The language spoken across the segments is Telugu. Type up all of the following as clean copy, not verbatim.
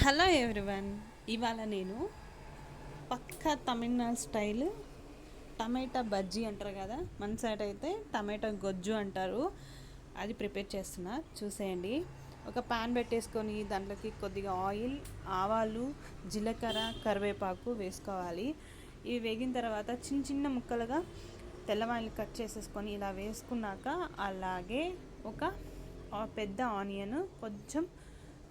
Hello everyone. ఇవాళ నేను పక్కా తమిళనాడు స్టైల్ టమాటా బజ్జీ అంటారు కదా, మన సైడ్ అయితే టమాటా గొజ్జు అంటారు. అది ప్రిపేర్ చేస్తున్నా, చూసేయండి. ఒక పాన్ పెట్టేసుకొని దాంట్లోకి కొద్దిగా ఆయిల్, ఆవాలు, జీలకర్ర, కరివేపాకు వేసుకోవాలి. ఇవి వేగిన తర్వాత చిన్న చిన్న ముక్కలుగా తెల్లవాయిలు కట్ చేసేసుకొని ఇలా వేసుకున్నాక, అలాగే ఒక పెద్ద ఆనియన్, కొంచెం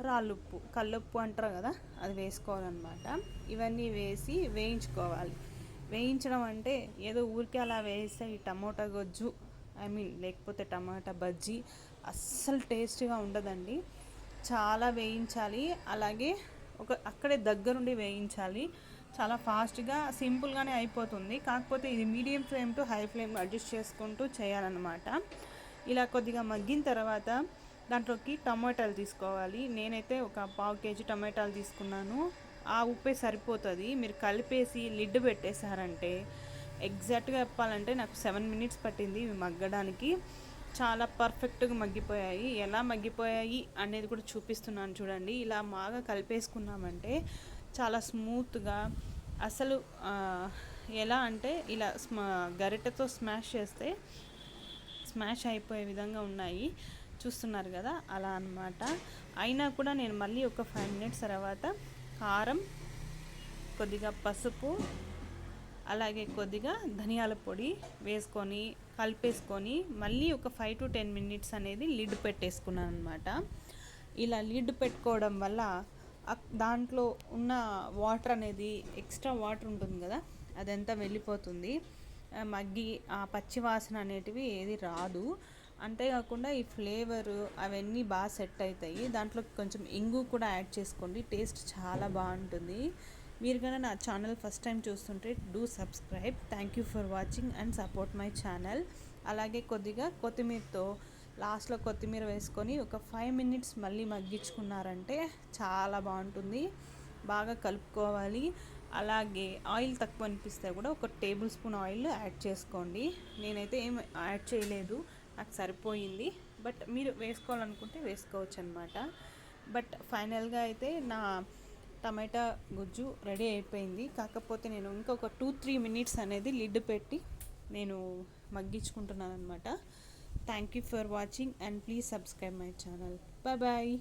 రాళ్ళుప్పు, కల్లుప్పు అంటారు కదా, అది వేసుకోవాలన్నమాట. ఇవన్నీ వేసి వేయించుకోవాలి. వేయించడం అంటే ఏదో ఊరికే అలా వేస్తే ఈ టమోటా గొజ్జు లేకపోతే టమాటా బజ్జీ అస్సలు టేస్ట్గా ఉండదండి. చాలా వేయించాలి. అలాగే అక్కడే దగ్గరుండి వేయించాలి. చాలా ఫాస్ట్గా సింపుల్గానే అయిపోతుంది. కాకపోతే ఇది medium flame to high flame adjust చేసుకుంటూ చేయాలన్నమాట. ఇలా కొద్దిగా మగ్గిన తర్వాత దాంట్లోకి టమాటాలు తీసుకోవాలి. నేనైతే ఒక పావు కేజీ టమాటాలు తీసుకున్నాను. ఆ ఉప్పే సరిపోతుంది. మీరు కలిపేసి లిడ్ పెట్టేశారంటే, ఎగ్జాక్ట్గా చెప్పాలంటే నాకు 7 మినిట్స్ పట్టింది ఇవి మగ్గడానికి. చాలా పర్ఫెక్ట్గా మగ్గిపోయాయి. ఎలా మగ్గిపోయాయి అనేది కూడా చూపిస్తున్నాను చూడండి. ఇలా బాగా కలిపేసుకున్నామంటే చాలా స్మూత్గా, అసలు ఎలా అంటే ఇలా గరిటెతో స్మాష్ చేస్తే స్మాష్ అయిపోయే విధంగా ఉన్నాయి. చూస్తున్నారు కదా, అలా అన్నమాట. అయినా కూడా నేను మళ్ళీ ఒక 5 మినిట్స్ తర్వాత కారం, కొద్దిగా పసుపు, అలాగే కొద్దిగా ధనియాల పొడి వేసుకొని కలిపేసుకొని మళ్ళీ ఒక 5 to 10 మినిట్స్ అనేది లిడ్ పెట్టేసుకున్నాను అనమాట. ఇలా లిడ్ పెట్టుకోవడం వల్ల దాంట్లో ఉన్న వాటర్ అనేది, ఎక్స్ట్రా వాటర్ ఉంటుంది కదా, అదంతా వెళ్ళిపోతుంది. మగ్గి ఆ పచ్చి వాసన అనేటివి ఏది రాదు. అంతేకాకుండా ఈ ఫ్లేవరు అవన్నీ బాగా సెట్ అవుతాయి. దాంట్లో కొంచెం ఇంగు కూడా యాడ్ చేసుకోండి, టేస్ట్ చాలా బాగుంటుంది. మీరు కనుక నా ఛానల్ ఫస్ట్ టైం చూస్తుంటే do subscribe. Thank you for watching and support my channel. అలాగే కొద్దిగా కొత్తిమీరతో లాస్ట్లో కొత్తిమీర వేసుకొని ఒక 5 మినిట్స్ మళ్ళీ మగ్గించుకున్నారంటే చాలా బాగుంటుంది. బాగా కలుపుకోవాలి. అలాగే ఆయిల్ తక్కువ అనిపిస్తే కూడా ఒక టేబుల్ స్పూన్ ఆయిల్ యాడ్ చేసుకోండి. నేనైతే ఏం యాడ్ చేయలేదు, నాకు సరిపోయింది. బట్ మీరు వేసుకోవాలనుకుంటే వేసుకోవచ్చు అనమాట. బట్ ఫైనల్గా అయితే నా టమాటా గుజ్జు రెడీ అయిపోయింది. కాకపోతే నేను ఇంకొక 2-3 మినిట్స్ అనేది లిడ్ పెట్టి నేను మగ్గించుకుంటున్నాను అనమాట. Thank you for watching and please subscribe my channel. Bye bye.